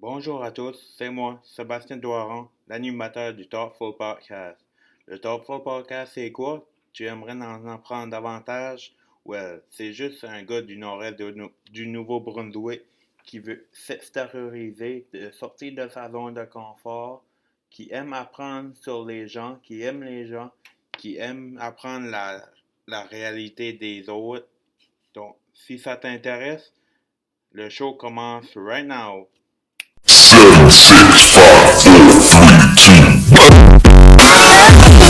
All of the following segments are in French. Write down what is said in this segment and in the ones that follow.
Bonjour à tous, c'est moi, Sébastien Doiron, l'animateur du Thoughtful Podcast. Le Thoughtful Podcast, c'est quoi? Tu aimerais en apprendre davantage? Well, c'est juste un gars du nord-est du Nouveau-Brunswick qui veut s'extérioriser, de sortir de sa zone de confort, qui aime apprendre sur les gens, qui aime les gens, qui aime apprendre la réalité des autres. Donc, si ça t'intéresse, le show commence right now. 7, 6, 5, 4, 3, 2.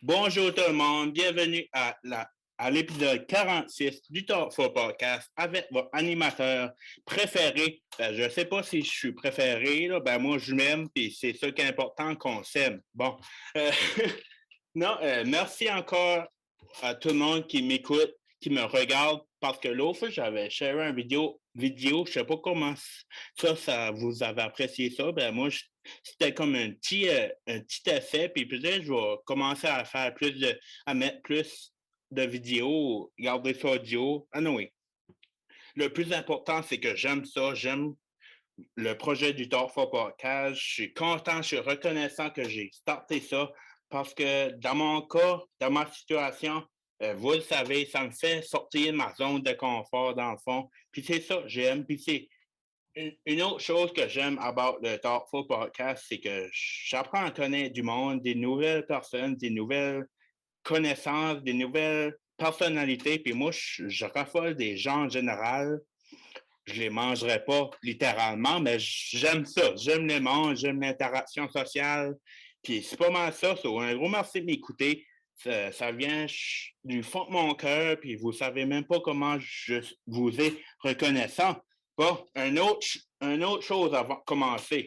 Bonjour tout le monde, bienvenue à l'épisode 46 du Thoughtful Podcast avec votre animateur préféré. Je ne sais pas si je suis préféré, là, moi je m'aime, puis c'est ça qui est important qu'on s'aime. Bon, non, merci encore à tout le monde qui m'écoute, qui me regarde, parce que l'autre fois, j'avais share une vidéo, je sais pas comment ça vous avez apprécié ça. Moi, c'était comme un petit effet, puis peut-être je vais commencer à faire à mettre plus de vidéos, garder ça audio. Ah non, oui. Le plus important, c'est que j'aime ça, j'aime le projet du Thoughtful Podcast. Je suis content, je suis reconnaissant que j'ai starté ça parce que dans mon cas, dans ma situation, vous le savez, ça me fait sortir de ma zone de confort dans le fond. Puis c'est ça, j'aime. Puis c'est une autre chose que j'aime about le Thoughtful Podcast, c'est que j'apprends à connaître du monde, des nouvelles personnes, des nouvelles connaissances, des nouvelles personnalités. Puis moi, je raffole des gens en général. Je les mangerai pas littéralement, mais j'aime ça. J'aime les manger, j'aime l'interaction sociale. Puis c'est pas mal ça. Un gros merci de m'écouter. Ça vient du fond de mon cœur, puis vous savez même pas comment je vous ai reconnaissant. Bon, une autre chose avant de commencer.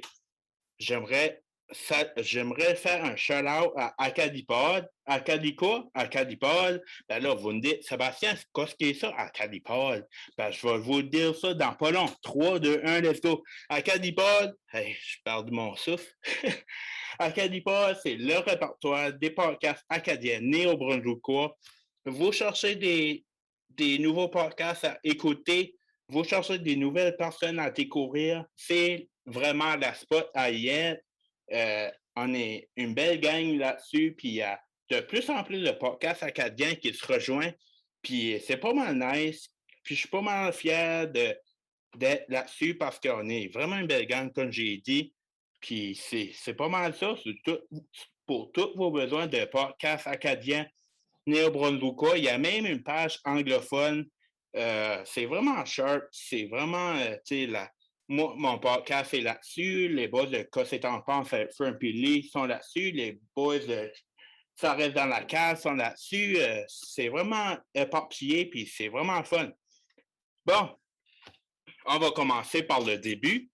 J'aimerais j'aimerais faire un shout-out à Acadipod. Acadipod. Ben là, vous me dites, Sébastien, qu'est-ce qui est ça, Acadipod? Ben, je vais vous dire ça dans pas long. 3, 2, 1, let's go. Acadipod, hey, je parle de mon souffle. Acadipod, c'est le répertoire des podcasts acadiens néo-brunswickois. Vous cherchez des nouveaux podcasts à écouter, vous cherchez des nouvelles personnes à découvrir, c'est vraiment la spot à y être. On est une belle gang là-dessus, puis il y a de plus en plus de podcasts acadiens qui se rejoignent, puis c'est pas mal nice, puis je suis pas mal fier d'être là-dessus parce qu'on est vraiment une belle gang, comme j'ai dit, puis c'est pas mal ça, pour tous vos besoins de podcasts acadiens néo-brunswickois. Il y a même une page anglophone. C'est vraiment sharp. C'est vraiment, tu sais, moi, mon podcast est là-dessus. Les boys de Qu'est-ce que t'en penses, Firm Lee sont là-dessus. Les boys de Ça reste dans la case sont là-dessus. C'est vraiment éparpillé, puis c'est vraiment fun. Bon, on va commencer par le début,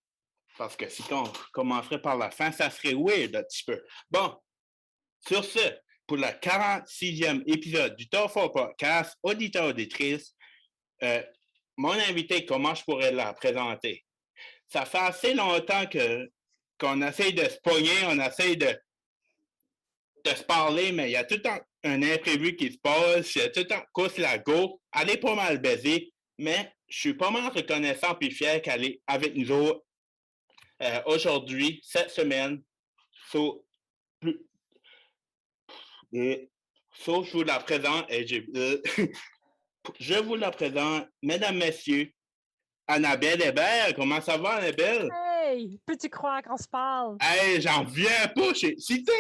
parce que si on commencerait par la fin, ça serait weird un petit peu. Bon, sur ce, pour le 46e épisode du Thoughtful Podcast, auditeur-auditrice, mon invité, comment je pourrais la présenter? Ça fait assez longtemps qu'on essaye de se pogner, on essaye de se parler, mais il y a tout le temps un imprévu qui se passe, il y a tout le temps course la go. Elle est pas mal baisée, mais je suis pas mal reconnaissant et fier qu'elle est avec nous autres aujourd'hui, cette semaine. So, plus, je vous la présente je vous la présente, mesdames, messieurs, Annabelle Hébert. Comment ça va, Annabelle? Hey! Peux-tu croire qu'on se parle? Hey, j'en viens pas, j'ai cité!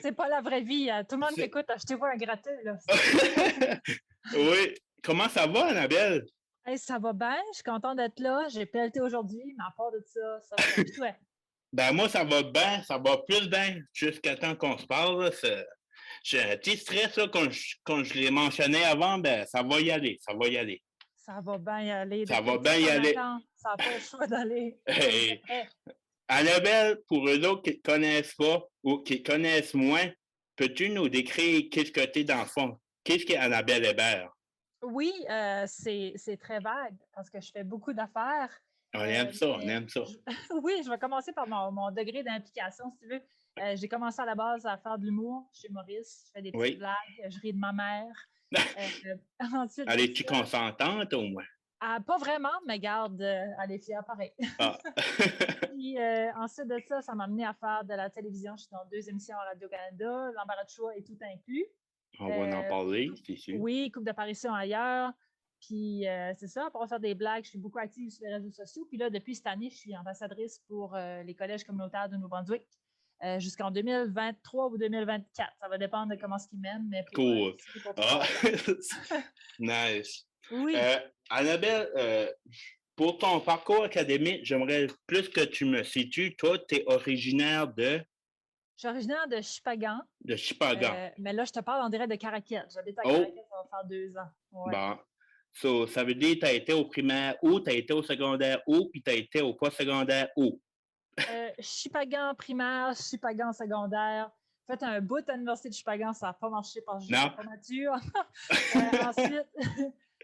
C'est pas la vraie vie. Tout le monde qui écoute, achetez-vous un gratin, là. Oui. Comment ça va, Annabelle? Hey, ça va bien, je suis contente d'être là. J'ai pelleté aujourd'hui, mais à part de ça va bien. Puis toi? Ben, moi, ça va bien, ça va plus bien jusqu'à temps qu'on se parle. J'ai un petit stress, là, quand je l'ai mentionné avant, ben, ça va y aller, ça va y aller. Ça va bien y aller. Ça va bien y aller. Ça n'a pas le choix d'aller. Hey. Annabelle, pour eux autres qui ne te connaissent pas ou qui te connaissent moins, peux-tu nous décrire qu'est-ce que tu es dans le fond? Qu'est-ce qu'est Annabelle Hébert? Oui, c'est très vague parce que je fais beaucoup d'affaires. On aime ça, on aime ça. Oui, je vais commencer par mon degré d'implication, si tu veux. J'ai commencé à la base à faire de l'humour. Je suis humoriste, je fais des petites Oui. blagues, je ris de ma mère. Ensuite Elle de est-tu ça, consentante au moins? pas vraiment, mais garde, elle est fière pareil. Ah. Puis ensuite de ça, ça m'a amené à faire de la télévision. Je suis dans 2 émissions à Radio-Canada. L'embarras de choix est tout inclus. On va en parler, c'est sûr. Oui, coupe d'apparition ailleurs. Puis c'est ça, pour faire des blagues, je suis beaucoup active sur les réseaux sociaux. Puis là, depuis cette année, je suis ambassadrice pour les collèges communautaires de Nouveau-Brunswick jusqu'en 2023 ou 2024. Ça va dépendre de comment ce qu'ils mènent, mais Cool. pour Ah, 3 ans. nice. Oui, Annabelle, pour ton parcours académique, j'aimerais plus que tu me situes. Toi, tu es originaire je suis originaire de Chipagan, de Chipagan. mais là, je te parle en direct de Caraquette. J'habite à Oh, Caraquette, ça va faire 2 ans. Ouais. bon. So, ça veut dire que tu as été au primaire où, tu as été au secondaire où, puis tu as été au post-secondaire où? Chipagan primaire, Chipagan secondaire. Fait un bout à l'université de Chipagan, ça n'a pas marché parce que Non. j'étais pas mature. Ensuite,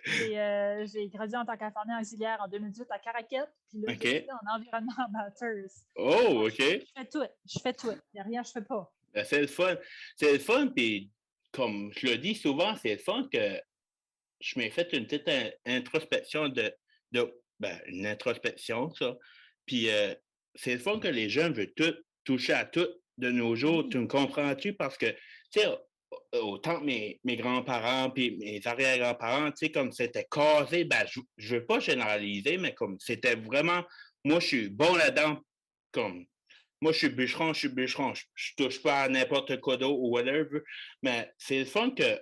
j'ai gradué en tant qu'infirmière auxiliaire en 2018 à Caraquette. Puis là, OK. j'ai étudié en environnement amateur. Oh, OK. Je fais tout. Il n'y a rien que je fais pas. Ben, c'est le fun. C'est le fun, puis comme je le dis souvent, c'est le fun que je m'ai fait une petite introspection une introspection, ça. Puis c'est le fun que les jeunes veulent tout toucher à tout de nos jours. Oui. Tu me comprends-tu? Parce que, tu sais, autant que mes grands-parents puis mes arrière-grands-parents, tu sais, comme c'était casé, ben, je veux pas généraliser, mais comme c'était vraiment, moi, je suis bon là-dedans, comme, moi, je suis bûcheron, je touche pas à n'importe quoi d'autre ou whatever, mais c'est le fun que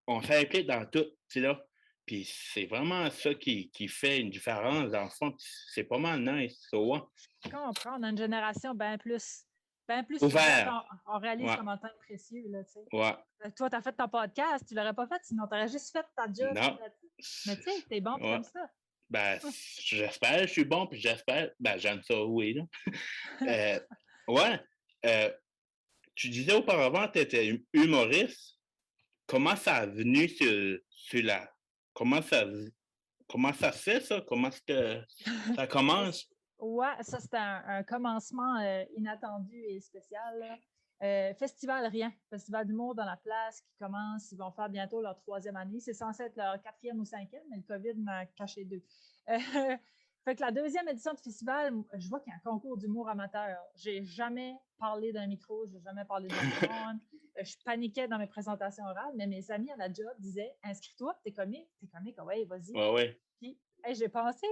on s'implique dans tout, tu sais, là. Puis c'est vraiment ça qui fait une différence, dans le fond. C'est pas mal nice, ça, ouais. Je comprends. On a une génération bien plus ouverte. Ouvert. On réalise Ouais, comment c'est précieux, là, tu sais. ouais. Toi, tu as fait ton podcast, tu l'aurais pas fait, sinon tu aurais juste fait ta job. Non. Mais tu sais, t'es bon, puis Ouais. t'aimes ça. Ben, j'espère, je suis bon, puis j'espère. Ben, j'aime ça, oui, là. Ouais. Tu disais auparavant que tu étais humoriste. Comment ça a venu sur la. Comment ça se fait, ça? Comment est-ce que ça commence? Ouais, ça, c'était un commencement inattendu et spécial, là. Festival Rien, Festival d'humour dans la place qui commence. Ils vont faire bientôt leur 3e année. C'est censé être leur 4e ou 5e, mais le COVID m'a caché 2. Fait que la 2e édition du festival, je vois qu'il y a un concours d'humour amateur. J'ai jamais parlé d'un micro, j'ai jamais parlé d'un microphone. Je paniquais dans mes présentations orales, mais mes amis à la job disaient inscris-toi, t'es comique, ouais, vas-y. Ouais, ouais. Puis, j'ai pensé,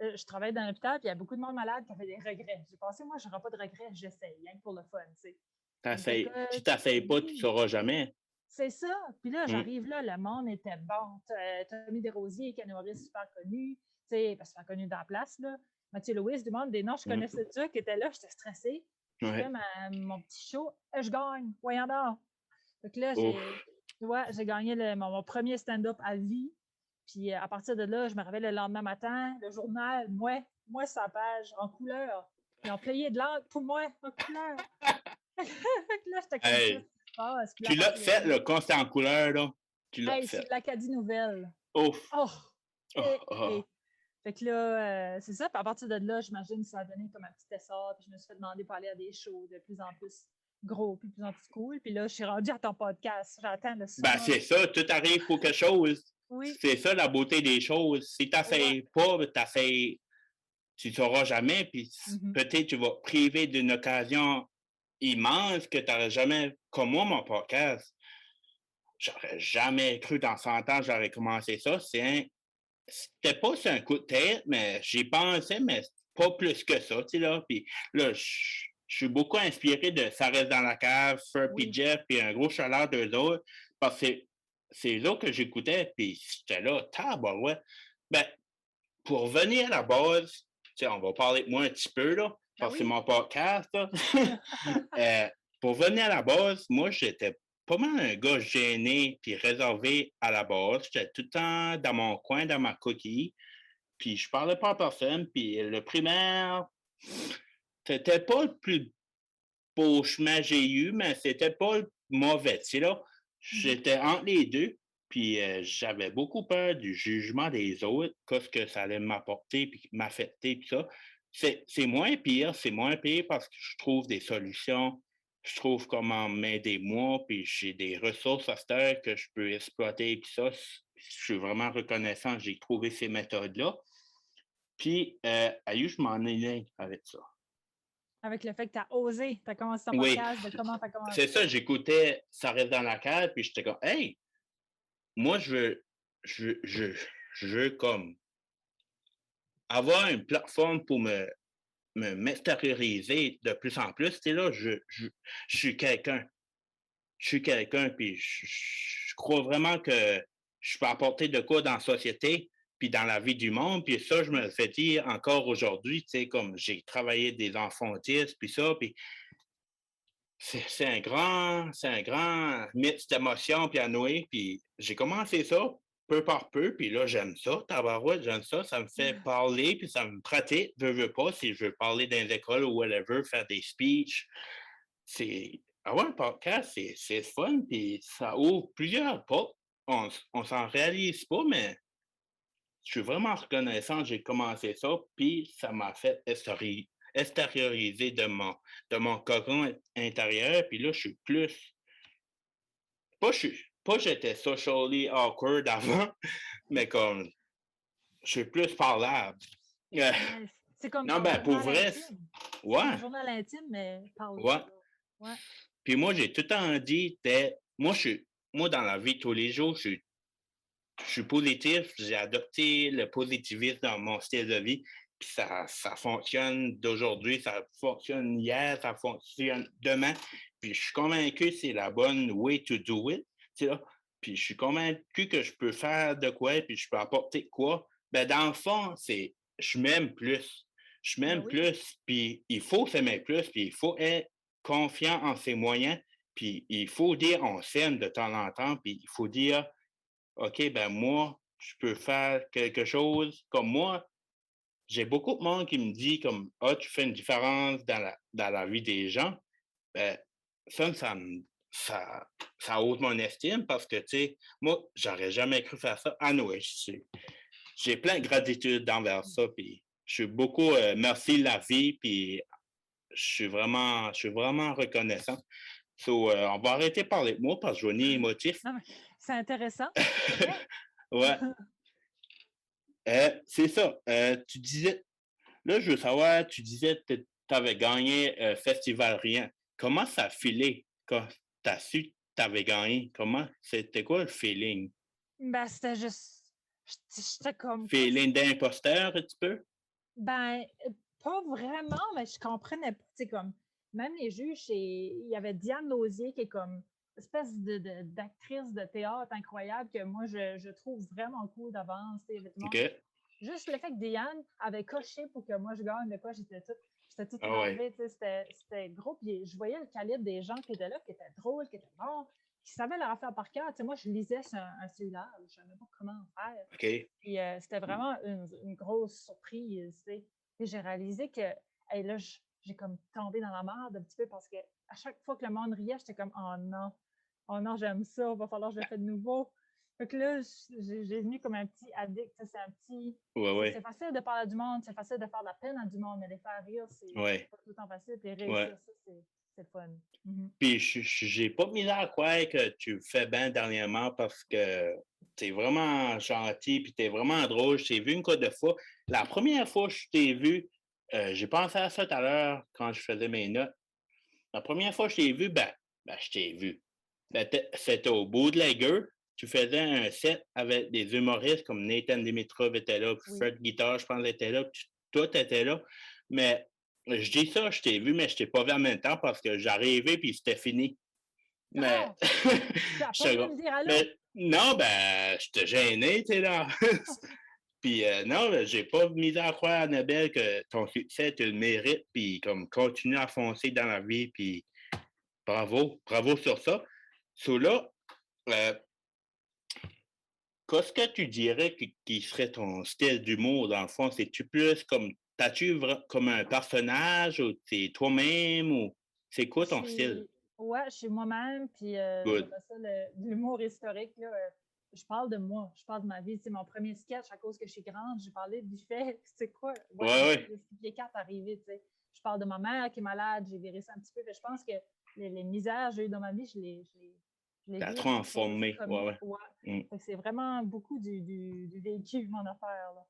je travaille dans l'hôpital, puis il y a beaucoup de monde malade qui a fait des regrets. J'ai pensé, moi, je n'aurai pas de regrets, j'essaye, rien que pour le fun, tu sais. Si tu n'essayes pas, tu ne Oui, sauras jamais. c'est ça. Puis là, Mm. j'arrive là, le monde était bon. Tommy Desrosiers, qui est un humoriste super connu, tu sais, parce qu'il est connu dans la place, là. Mathieu Louis, du monde, des noms, je connaissais ça, qui était là, j'étais stressée. Je Ouais. fais mon petit show, et je gagne, voyons donc. Donc là, j'ai gagné mon premier stand-up à vie. Puis à partir de là, je me réveille le lendemain matin, le journal, moi, sa page en couleur. Ils ont payé de l'encre pour moi en couleur. Fait que là, j'étais comme Hey, ça. tu l'as fait, le constat en couleur, là. Tu l'as Hey, fait. c'est l'Acadie Nouvelle. Ouf. Oh! Oh. Fait que là, c'est ça. Puis à partir de là, j'imagine que ça a donné comme un petit essor. Puis je me suis fait demander pour aller à des shows de plus en plus gros, puis de plus en plus cool. Puis là, je suis rendue à ton podcast. J'attends le son. Ben, c'est ça, tout arrive pour quelque chose. Oui. C'est ça la beauté des choses. Si tu n'essayes pas, tu ne sauras jamais. Puis peut-être tu vas priver d'une occasion immense que tu n'aurais jamais. Comme moi, mon podcast, j'aurais jamais cru dans 100 ans j'aurais commencé ça. C'était pas sur un coup de tête, mais j'y pensais, mais pas plus que ça, tu sais, là. Puis là, je suis beaucoup inspiré de Ça reste dans la cave, Fur puis Jeff, puis un gros chaleur d'eux autres, parce que c'est eux autres que j'écoutais, puis j'étais là, ouais. Ben, pour venir à la base, tu sais, on va parler de moi un petit peu, là, parce que c'est mon podcast, là. Pour venir à la base, moi, j'étais pas mal un gars gêné puis réservé à la base. J'étais tout le temps dans mon coin, dans ma coquille. Puis je parlais pas à personne. Puis le primaire, c'était pas le plus beau chemin que j'ai eu, mais c'était pas le mauvais. Tu sais, là, j'étais entre les deux. Puis j'avais beaucoup peur du jugement des autres, qu'est-ce que ça allait m'apporter puis m'affecter, tout ça. C'est moins pire parce que je trouve des solutions je trouve comment m'aider moi, puis j'ai des ressources à cette heure que je peux exploiter, puis ça, je suis vraiment reconnaissant, j'ai trouvé ces méthodes-là. Puis, aïe, je m'en ai avec ça. Avec le fait que tu as osé, tu as commencé ton Oui, podcast, de comment tu as c'est commencé. ça, j'écoutais Ça reste dans la cave, puis j'étais comme, hey, moi, je veux comme avoir une plateforme pour m'extérioriser de plus en plus. Tu sais, là, je suis quelqu'un. Je suis quelqu'un, puis je crois vraiment que je peux apporter de quoi dans la société, puis dans la vie du monde. Puis ça, je me le fais dire encore aujourd'hui, tu sais, comme j'ai travaillé des enfants autistes, puis ça, puis c'est un grand mix d'émotions puis à nouer. Puis j'ai commencé ça peu par peu, puis là, j'aime ça, tabarouette, j'aime ça. Ça me fait parler, puis ça me pratique, veux pas, si je veux parler dans les écoles ou whatever, faire des speeches. C'est avoir un podcast, c'est fun, puis ça ouvre plusieurs portes. On s'en réalise pas, mais je suis vraiment reconnaissant. J'ai commencé ça, puis ça m'a fait extérioriser de mon cocon intérieur. Puis là, je suis plus. Pas j'étais socially awkward avant, mais comme je suis plus parlable. Euh, Ouais, c'est comme non, ton ben pour journal vrai, intime. C'est ton ouais, journal intime, mais parlé. ouais. Ouais. Puis moi, j'ai tout le temps dit, moi, dans la vie de tous les jours, je suis positif, j'ai adopté le positivisme dans mon style de vie, puis ça fonctionne d'aujourd'hui, ça fonctionne hier, ça fonctionne demain, puis je suis convaincu que c'est la bonne way to do it, tu sais, là. Puis je suis convaincu que je peux faire de quoi, puis je peux apporter quoi. Ben, dans le fond, je m'aime plus. Je Ben m'aime oui. plus, puis il faut s'aimer plus, puis il faut être confiant en ses moyens, puis il faut dire on s'aime de temps en temps, puis il faut dire OK, ben moi, je peux faire quelque chose comme moi. J'ai beaucoup de monde qui me dit comme Ah, tu fais une différence dans la vie des gens. Ben, ça, ça ôte mon estime parce que, tu sais, moi, j'aurais jamais cru faire ça. Ah non, j'ai plein de gratitude envers ça. Puis je suis beaucoup merci la vie, puis je suis vraiment reconnaissant. So, on va arrêter de parler de moi parce que je suis émotif. Non, mais c'est intéressant, c'est vrai. Ouais. C'est ça. Tu disais, là, je veux savoir, tu disais que tu avais gagné Festival Rien. Comment ça a filé quand tu as su que tu avais gagné? C'était quoi le feeling? Ben, c'était juste. J'étais comme, qu'est-ce. Feeling d'imposteur, un petit peu? Ben, pas vraiment, mais je comprenais pas. Tu sais, comme, même les juges, il y avait Diane Lausier qui est comme espèce d'actrice de théâtre incroyable que moi, je trouve vraiment cool d'avance. Tu sais, il y avait tout le monde. OK. Juste le fait que Diane avait coché pour que moi je gagne de quoi, j'étais toute Ah ouais. énervée. Tu sais, c'était gros. Puis je voyais le calibre des gens qui étaient là, qui étaient drôles, qui étaient bons, qui savaient leur affaire par cœur. Tu sais, moi, je lisais sur un cellulaire, je ne savais pas comment faire. OK. Puis c'était vraiment une grosse surprise, tu sais. Puis j'ai réalisé que, hey, là, j'ai comme tombé dans la merde un petit peu parce que à chaque fois que le monde riait, j'étais comme, oh non, j'aime ça, va falloir que je le fasse de nouveau. Fait que là, j'ai venu comme un petit addict, c'est un petit. Ouais, C'est ouais. facile de parler du monde, c'est facile de faire de la peine à du monde, mais les faire rire, c'est Ouais. pas tout le temps facile. Puis Ouais. réussir ça, c'est le fun. Mhm. Puis j'ai pas mis à croire que tu fais bien dernièrement parce que t'es vraiment gentil puis t'es vraiment drôle. Je t'ai vu une couple de fois. La première fois que je t'ai vu, j'ai pensé à ça tout à l'heure quand je faisais mes notes. La première fois que je t'ai vu, ben je t'ai vu. C'était au Bootlegger. Tu faisais un set avec des humoristes comme Nathan Dimitrov était là, puis Oui. Fred Guitar, je pense, était là, puis toi, t'étais là. Mais je dis ça, je t'ai vu, mais je t'ai pas vu en même temps parce que j'arrivais puis c'était fini. Mais, Ah! Tu n'as pas j'étais venu comme, me dire allô? mais non, ben, j'étais gêné, tu sais, là. Puis non, j'ai pas mis à croire, Annabelle, que ton succès, tu le mérites, puis comme continue à foncer dans la vie, puis bravo sur ça. So là, euh, qu'est-ce que tu dirais qui serait ton style d'humour, dans le fond? C'est-tu plus comme, comme un personnage, ou c'est toi-même, ou c'est quoi ton style? Ouais, je suis moi-même, puis Good. j'appelle ça l'humour historique. Là, je parle de moi, je parle de ma vie. C'est mon premier sketch à cause que je suis grande. J'ai parlé du fait, tu sais quoi, Ouais, whatever, ouais. le 6 pieds 4 arrivé, tu sais. Je parle de ma mère qui est malade, j'ai viré ça un petit peu. Fait je pense que les misères que j'ai eues dans ma vie, je les T'as vis en transformé. comme Ouais, ouais. ouais. Mm. Fait que c'est vraiment beaucoup du vécu, mon affaire, là.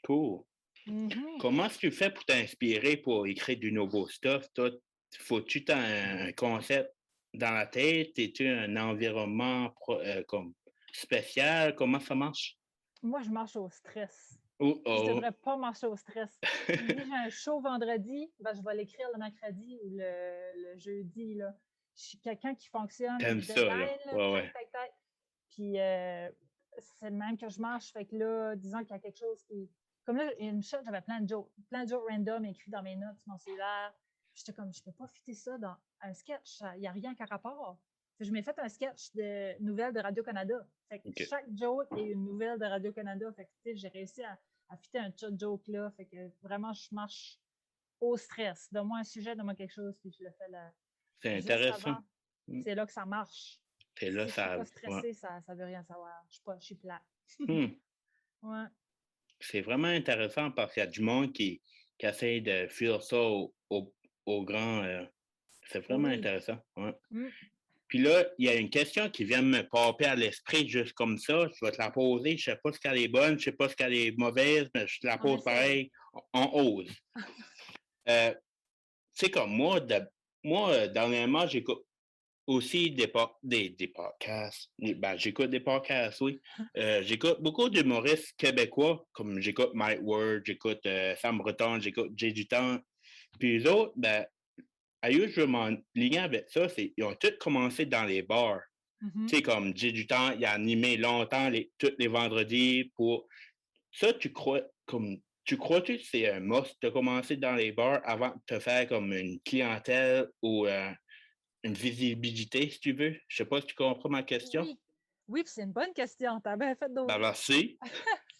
Cool. Mhm. Comment est-ce que tu fais pour t'inspirer pour écrire du nouveau stuff? Toi, faut-tu t'as un concept dans la tête? Es-tu un environnement comme spécial? Comment ça marche? Moi, je marche au stress. Oh, Je oh. devrais pas marcher au stress. Je me dis, j'ai un show vendredi, ben, je vais l'écrire le mercredi ou le jeudi, là. Je suis quelqu'un qui fonctionne, T'aimes les ça, là? deadlines, là, Ouais, tac, ouais. tac, tac. Puis, c'est le même que je marche. Fait que là, disons qu'il y a quelque chose qui. Comme là, une shot, j'avais plein de jokes random écrits dans mes notes sur mon cellulaire. J'étais comme, je peux pas fitter ça dans un sketch. Il n'y a rien qu'à rapport. Fait que je m'ai fait un sketch de nouvelles de Radio-Canada. Fait que OK. chaque joke est une nouvelle de Radio-Canada. Fait que, tu sais, j'ai réussi à fitter un shot joke là. Fait que vraiment, je marche au stress. Donne-moi un sujet, donne-moi quelque chose, puis je le fais là. C'est Juste intéressant. avant, c'est là que ça marche. Et là, Si je suis ça. pas Ouais. stressée, ça veut rien savoir. Je suis plate. Hmm. Ouais. C'est vraiment intéressant parce qu'il y a du monde qui essaie de fuir ça au grand. C'est vraiment Oui. intéressant. Ouais. Mm. Puis là, il y a une question qui vient de me popper à l'esprit juste comme ça. Je vais te la poser. Je ne sais pas si elle est bonne, je ne sais pas si elle est mauvaise, mais je te la On pose essaye. pareil. On ose. Tu sais, comme moi, dernièrement, j'écoute aussi des podcasts. Ben, j'écoute des podcasts, oui. J'écoute beaucoup d'humoristes québécois, comme j'écoute Mike Ward, j'écoute Sam Breton, j'écoute Jay du Temps. Puis les autres, ben, ailleurs, je veux m'enligner avec ça, c'est ils ont tous commencé dans les bars. Mhm. Tu sais, comme Jay du Temps, il a animé longtemps, tous les vendredis pour. Ça, tu crois-tu que c'est un must de commencer dans les bars avant de te faire comme une clientèle ou une visibilité, si tu veux? Je sais pas si tu comprends ma question. Oui. Oui, puis c'est une bonne question. Tu as bien fait Ben, d'oser. merci.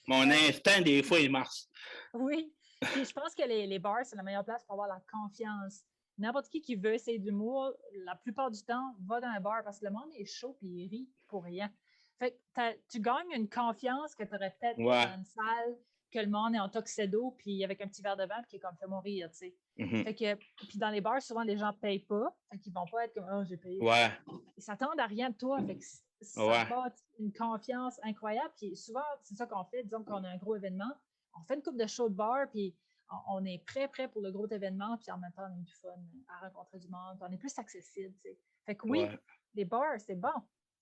Mon Euh, instinct, des fois, il marche. oui. Puis je pense que les bars, c'est la meilleure place pour avoir la confiance. N'importe qui veut essayer de l'humour, la plupart du temps, va dans un bar parce que le monde est chaud et il rit pour rien. Fait que tu gagnes une confiance que tu aurais peut-être pas Ouais. dans une salle, que le monde est en tuxedo, puis avec un petit verre de vin, puis qui est comme fait mourir, tu sais. Mhm. Fait que, puis dans les bars, souvent, les gens ne payent pas. Fait qu'ils vont pas être comme, oh, j'ai payé. Ouais. Ils s'attendent à rien de toi. Fait que ça Ouais. bâtit une confiance incroyable. Puis souvent, c'est ça qu'on fait. Disons qu'on a un gros événement. On fait une coupe de show de bar, puis on est prêt pour le gros événement. Puis en même temps, on a du fun à rencontrer du monde. Puis on est plus accessible, tu sais. Fait que oui, Ouais. les bars, c'est bon.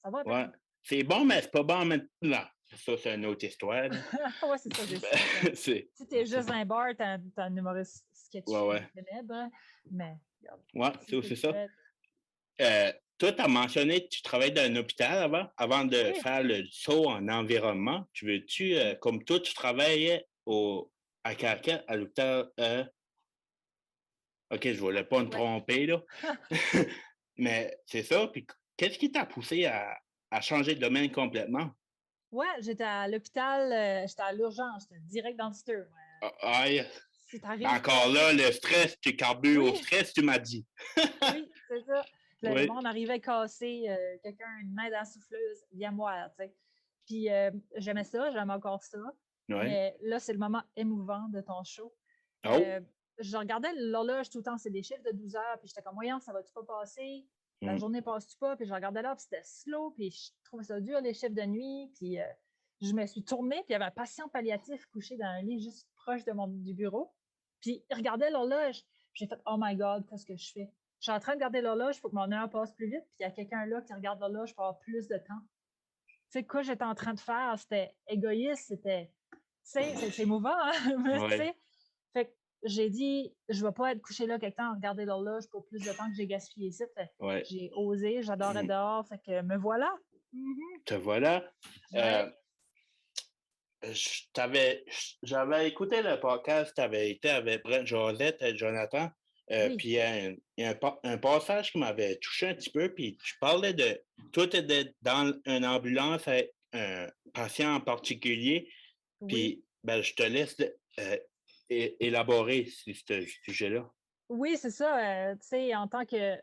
Ça va Ouais. bien. C'est bon, mais c'est pas bon maintenant. Ça, c'est une autre histoire. Ouais, c'est ça, c'est sûr. C'est. Si t'es juste un bar, t'es un humoriste Ouais, sketchy, ouais. célèbre. Mais, regarde, Ouais, si c'est t'es ça. prête. Toi, tu as mentionné que tu travaillais dans un hôpital avant de Oui. faire le saut en environnement. Tu veux-tu, comme toi, tu travaillais à Caracas, à l'hôpital. OK, je ne voulais pas me Ouais. tromper, là. Mais c'est ça. Puis qu'est-ce qui t'a poussé à changer de domaine complètement? Ouais, j'étais à l'hôpital, j'étais à l'urgence, j'étais direct dans le stir. Aïe. Si Ben t'arrives encore là, cassé, le stress, tu carbures au oui, stress, tu m'as dit. oui, c'est ça. Le Oui. monde arrivait cassé, quelqu'un, une main dans la souffleuse, viens moi, tu sais. Puis j'aimais ça, j'aime encore ça. Oui. Mais là, c'est le moment émouvant de ton show. Oh. Euh, je regardais l'horloge tout le temps, c'est des chiffres de 12 heures, puis j'étais comme, voyons, ça va-tu pas passer? La Mm. journée passe-tu pas? Puis je regardais là, puis c'était slow, puis je trouvais ça dur, les chiffres de nuit. Puis je me suis tournée, puis il y avait un patient palliatif couché dans un lit juste proche du bureau. Puis il regardait l'horloge. J'ai fait, oh my God, qu'est-ce que je fais? Je suis en train de garder l'horloge, il faut que mon heure passe plus vite, puis il y a quelqu'un là qui regarde l'horloge pour avoir plus de temps. Tu sais, quoi j'étais en train de faire, c'était égoïste, c'était, tu sais, c'est émouvant, hein? Mais tu Oui. sais, fait que j'ai dit, je ne vais pas être couché là quelque temps à regarder l'horloge pour plus de temps que j'ai gaspillé ici. Oui. J'ai osé, j'adore être dehors, fait que me voilà. Mhm. Te voilà. Ouais, J'avais écouté le podcast, tu avais été avec Brent Josette et Jonathan. oui, Puis il y a un passage qui m'avait touché un petit peu. Puis tu parlais de. Toi, tu étais dans une ambulance avec un patient en particulier. oui. Puis ben, je te laisse élaborer sur ce sujet-là. Oui, c'est ça. Tu sais, en tant que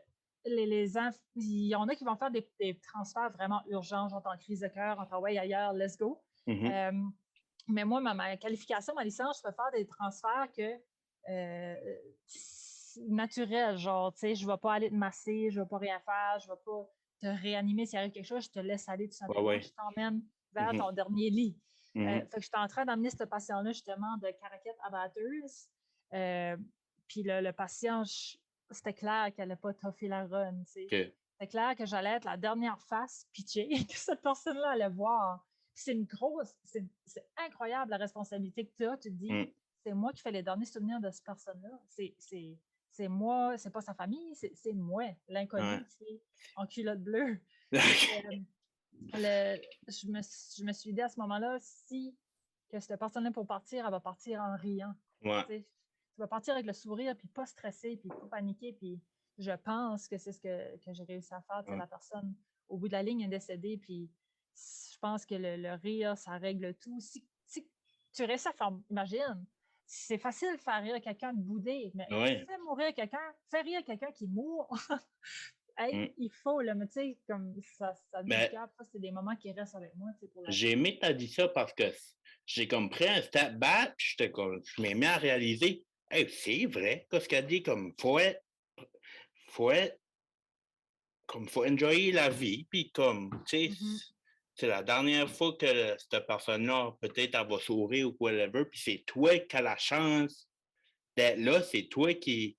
il y en a qui vont faire des transferts vraiment urgents, genre en crise de cœur, en travail ailleurs, let's go. Mhm. Euh, mais moi, ma qualification, ma licence, je peux faire des transferts que naturel, genre, tu sais, je vais pas aller te masser, je vais pas rien faire, je vais pas te réanimer s'il arrive quelque chose, je te laisse aller tout Ouais, simplement, ouais. je t'emmène vers Mhm, ton dernier lit. mhm. Fait que j'étais en train d'amener ce patient-là, justement, de Caraquette à Bathurst. Euh, Puis le patient, c'était clair qu'elle n'allait pas toffer la run, tu sais. OK. C'était clair que j'allais être la dernière face pitchée que cette personne-là allait voir. Puis c'est une grosse, c'est incroyable la responsabilité que tu as. Tu te dis, Mm. c'est moi qui fais les derniers souvenirs de cette personne-là. C'est moi, c'est pas sa famille, c'est moi, l'inconnu, Ouais. tu sais, en culotte bleue. Fait que je me suis dit à ce moment-là, si que cette personne-là pour partir, elle va partir en riant. Ouais. Tu sais, tu vas partir avec le sourire, puis pas stressé, puis pas paniqué, puis je pense que c'est ce que j'ai réussi à faire. Tu sais, Ouais. la personne, au bout de la ligne, est décédée, puis je pense que le rire, ça règle tout. Si tu réussis à faire, imagine, c'est facile de faire rire quelqu'un de boudé, mais Ouais. fais mourir quelqu'un, fais rire quelqu'un qui mourra. Hey, Mm. il faut, là, mais tu sais, comme ça devient Mais cap, ça, c'est des moments qui restent avec moi, tu sais, pour la j'ai vie. aimé que tu dit ça parce que j'ai comme pris un step back, puis je m'ai mis à réaliser, hey, c'est vrai, ce qu'elle dit, comme, faut être, comme, faut enjoyer la vie, puis comme, tu sais, Mhm. c'est la dernière fois que cette personne-là, peut-être, elle va sourire ou whatever, puis c'est toi qui as la chance d'être là, c'est toi qui,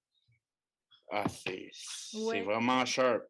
c'est Ouais. vraiment sharp.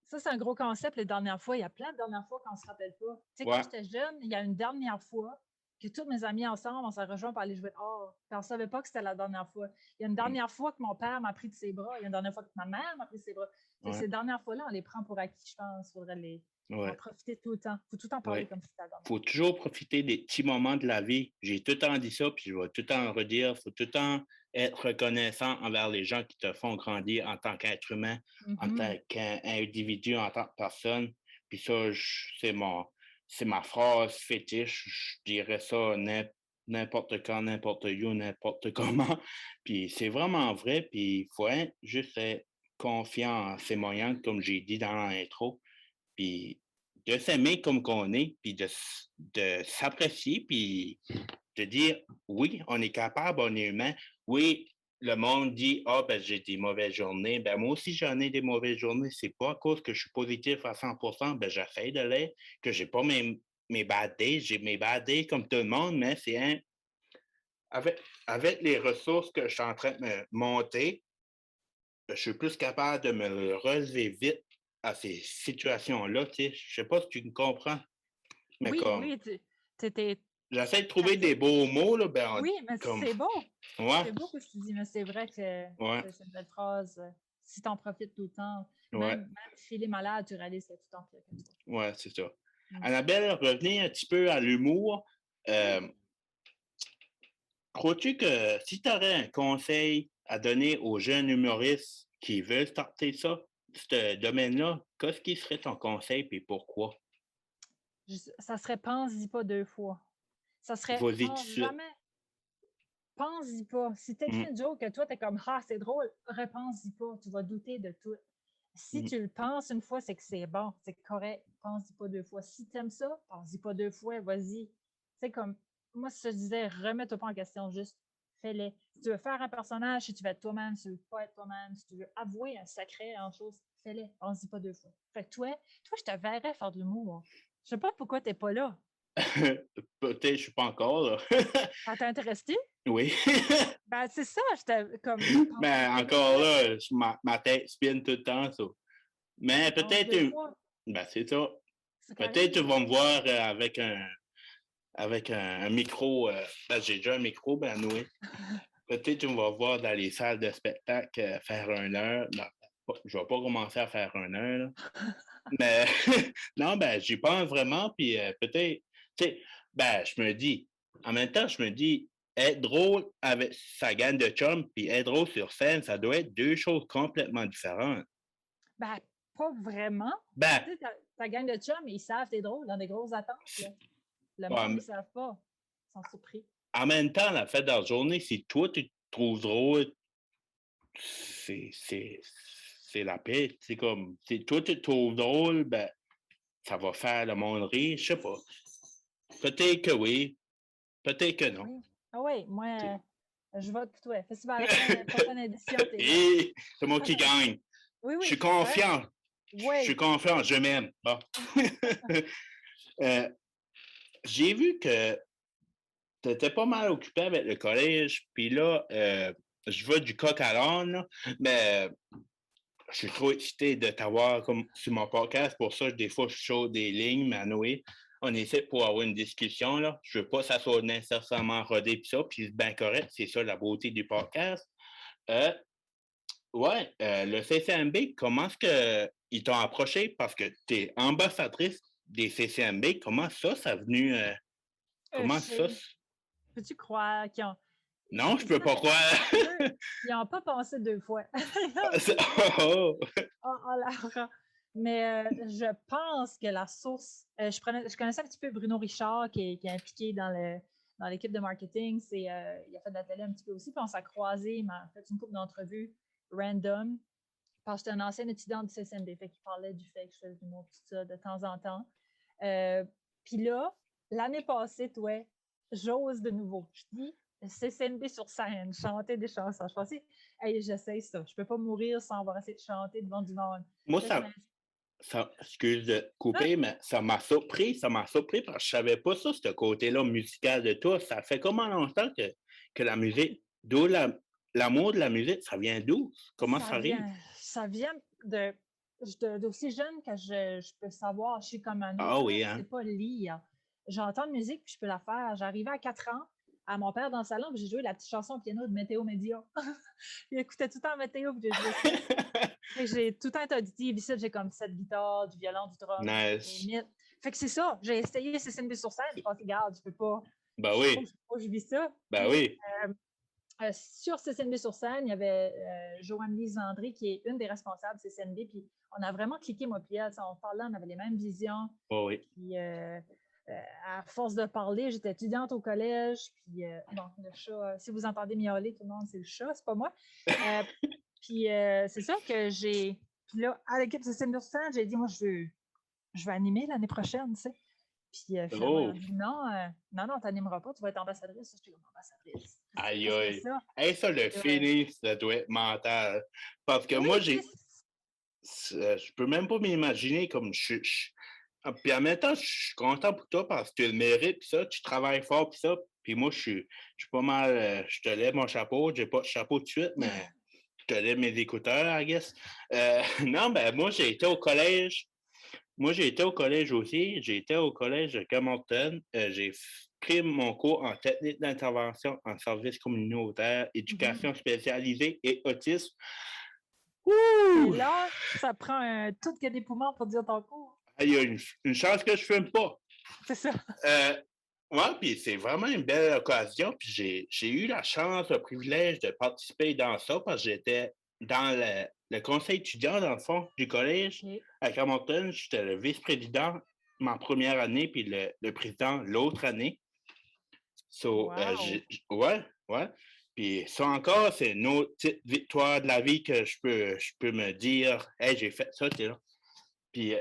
Ça, c'est un gros concept les dernières fois. Il y a plein de dernières fois qu'on ne se rappelle pas. Tu sais, quand Ouais. j'étais jeune, il y a une dernière fois que tous mes amis ensemble, on s'est rejoints pour aller jouer dehors. Puis on ne savait pas que c'était la dernière fois. Il y a une Mm. dernière fois que mon père m'a pris de ses bras. Il y a une dernière fois que ma mère m'a pris de ses bras. Tu sais, Ouais. ces dernières fois-là, on les prend pour acquis, je pense. Il faudrait en Ouais. profiter tout le temps. Il faut tout le temps parler Ouais. comme si c'était la dernière Faut fois. toujours profiter des petits moments de la vie. J'ai tout le temps dit ça, puis je vais tout le temps redire. Faut tout le temps être reconnaissant envers les gens qui te font grandir en tant qu'être humain, en tant Mhm. qu'individu, en tant que personne. Puis ça, c'est ma phrase fétiche. Je dirais ça n'importe quand, n'importe où, n'importe comment. Puis c'est vraiment vrai. Puis il faut juste être confiant en ses moyens, comme j'ai dit dans l'intro. Puis de s'aimer comme qu'on est, puis de s'apprécier, puis de dire, oui, on est capable, on est humain. Oui, le monde dit, ah, ben, j'ai des mauvaises journées. Ben, moi aussi, j'en ai des mauvaises journées. C'est pas à cause que je suis positif à 100%, ben, j'essaie de l'être, que j'ai pas mes bad days. J'ai mes bad days comme tout le monde, mais c'est avec les ressources que je suis en train de me monter, je suis plus capable de me relever vite à ces situations-là. Tu sais. Je sais pas si tu me comprends, mais Oui, comme oui, t'es j'essaie de trouver des adulte. beaux mots, là, Oui, mais comme c'est beau. ouais, C'est beau que tu dis, mais c'est vrai que ouais, c'est une belle phrase. Si tu en profites tout le temps, ouais, même filer malade, tu réalises que tu t'en pire que toi. ouais, c'est ça. Mm. Annabelle, revenez un petit peu à l'humour. Oui. Euh, Crois-tu que si tu aurais un conseil à donner aux jeunes humoristes qui veulent starter ça, ce domaine-là, qu'est-ce qui serait ton conseil et pourquoi? Ça serait pense-y pas deux fois. Ça serait Vas-y tout de pense suite. jamais, pense-y pas. Si t'écris Mm, une joke que toi, t'es comme ah, c'est drôle, repense-y pas. Tu vas douter de tout. Si mm. tu le penses une fois, c'est que c'est bon, c'est correct. Pense-y pas deux fois. Si t'aimes ça, pense-y pas deux fois, vas-y. C'est comme, moi, si je te disais, remets-toi pas en question, juste fais-le. Si tu veux faire un personnage, si tu veux être toi-même, si tu veux pas être toi-même, si tu veux avouer un secret en chose, fais-le. Pense-y pas deux fois. Fait que toi, je te verrais faire de l'humour. Je sais pas pourquoi t'es pas là. Peut-être je suis pas encore là. Ça t'intéresse-tu? Oui. Ben, c'est ça, j'étais comme, Mais pense-y pas deux encore fois. là, ma tête spinne tout le temps, ça. Mais Pense peut-être, deux fois. ben c'est ça. C'est ce qui Peut-être arrive. tu vas me voir avec un micro. Ben, j'ai déjà un micro, ben oui. Peut-être tu vas voir dans les salles de spectacle faire 1 heure. Non, je vais pas commencer à faire 1 heure, là. Mais non, ben j'y pense vraiment, puis peut-être, tu sais, ben je me dis, en même temps, je me dis, être drôle avec sa gang de chums, puis être drôle sur scène, ça doit être deux choses complètement différentes. Ben, pas vraiment. Ben, Tu sais, ta gang de chums, ils savent t'es drôle dans des grosses attentes, là. Le ouais, monde, ils savent pas. Ils sont surpris. en même temps, la fête de la journée, si toi tu te trouves drôle, c'est, c'est, c'est la paix. C'est comme, si toi tu te trouves drôle, ben, ça va faire le monde rire, je sais pas. Peut-être que oui, peut-être que non. Oui. Ah oui, moi, Tu sais. Je vote pour toi. Festival Rien, prochaine édition, t'es là. Et c'est moi qui gagne. Oui, Je oui. suis confiant. Je Oui. suis confiant, je m'aime. Bon. J'ai vu que tu étais pas mal occupé avec le collège, puis là, je vois du coq à l'âne, là, mais je suis trop excité de t'avoir comme sur mon podcast. Pour ça, des fois, je saute des lignes, mais à Noé, on essaie pour avoir une discussion. Là. Je veux pas que ça soit nécessairement rodé puis ça, puis c'est bien correct. C'est ça la beauté du podcast. Euh, le CCMB, comment est-ce qu'ils t'ont approché? Parce que tu es ambassadrice des CCMB. Comment ça a venu? Comment ça? Peux-tu croire qu'ils ont. Non, je peux pas croire. Ils n'ont pas pensé 2 fois. Oh. Laura. Mais je pense que la source. Je connaissais un petit peu Bruno Richard qui est impliqué dans l'équipe de marketing. Il a fait de la télé un petit peu aussi. Puis on s'est croisés, il m'a fait une couple d'entrevues random. Parce que j'étais un ancien étudiant du CCNB. Fait qu'il parlait du fait que je faisais du mot, tout ça, de temps en temps. Puis là, l'année passée, toi, j'ose de nouveau. Je dis CCNB sur scène, chanter des chansons. Je pensais, hey, j'essaie ça. Je peux pas mourir sans avoir essayé de chanter devant du monde. Moi, excuse de couper, mais ça m'a surpris. Ça m'a surpris parce que je savais pas ça, ce côté-là musical de toi. Ça fait comment longtemps que la musique, d'où l'amour de la musique, ça vient d'où? Comment ça arrive? Ça vient d'aussi jeune que je peux savoir. Je suis comme un Ah autre. oui, Je hein? sais pas lire. J'entends de musique puis je peux la faire. J'arrivais à 4 ans à mon père dans le salon, puis j'ai joué la petite chanson au piano de Météo Média. Il écoutait tout le temps Météo, puis j'ai joué ça. J'ai tout le temps auditif. Ici, j'ai comme 7 guitares, du violon, du drum. Nice. Fait que c'est ça. J'ai essayé CCNB sur scène. Je pense, regarde, je peux pas. Ben oui. Je vis ça. Ben puis, oui. sur CCNB sur scène, il y avait Joanne-Lise Landry, qui est une des responsables de CCNB. Puis on a vraiment cliqué, moi, puis elle. On parlait, on avait les mêmes visions. Oh oui. Puis à force de parler, j'étais étudiante au collège. Puis bon, le chat, si vous entendez miauler, tout le monde, c'est le chat, c'est pas moi. Puis c'est ça que j'ai. Puis là, à l'équipe de CCNB sur scène, j'ai dit, moi, je veux animer l'année prochaine, tu sais. Puis finalement, elle a dit non, t'animeras pas, tu vas être ambassadrice. Je suis comme ambassadrice. Aïe, aïe. Ça. Hey, ça, le feeling, ça doit être mental. Parce que moi, je peux même pas m'imaginer comme puis en même temps, je suis content pour toi parce que tu le mérites, puis ça, tu travailles fort, puis ça. Puis moi, je suis pas mal, je te lève mon chapeau. J'ai pas de chapeau tout de suite, mais je te lève mes écouteurs, I guess. Non, ben moi, j'ai été au collège. Moi, j'ai été au collège aussi. J'ai été au collège de Camonton. J'ai pris mon cours en technique d'intervention en service communautaire, éducation spécialisée et autisme. Et là, ça prend un tout que des poumons pour dire ton cours. Il y a une chance que je ne fume pas. C'est ça. Oui, puis c'est vraiment une belle occasion. Puis j'ai eu la chance, le privilège de participer dans ça parce que j'étais dans le conseil étudiant, dans le fond, du collège à Camonton. J'étais le vice-président ma première année, puis le président l'autre année. Ouais. Puis ça encore, c'est une autre petite victoire de la vie que je peux me dire, hey, j'ai fait ça, t'es là. Puis,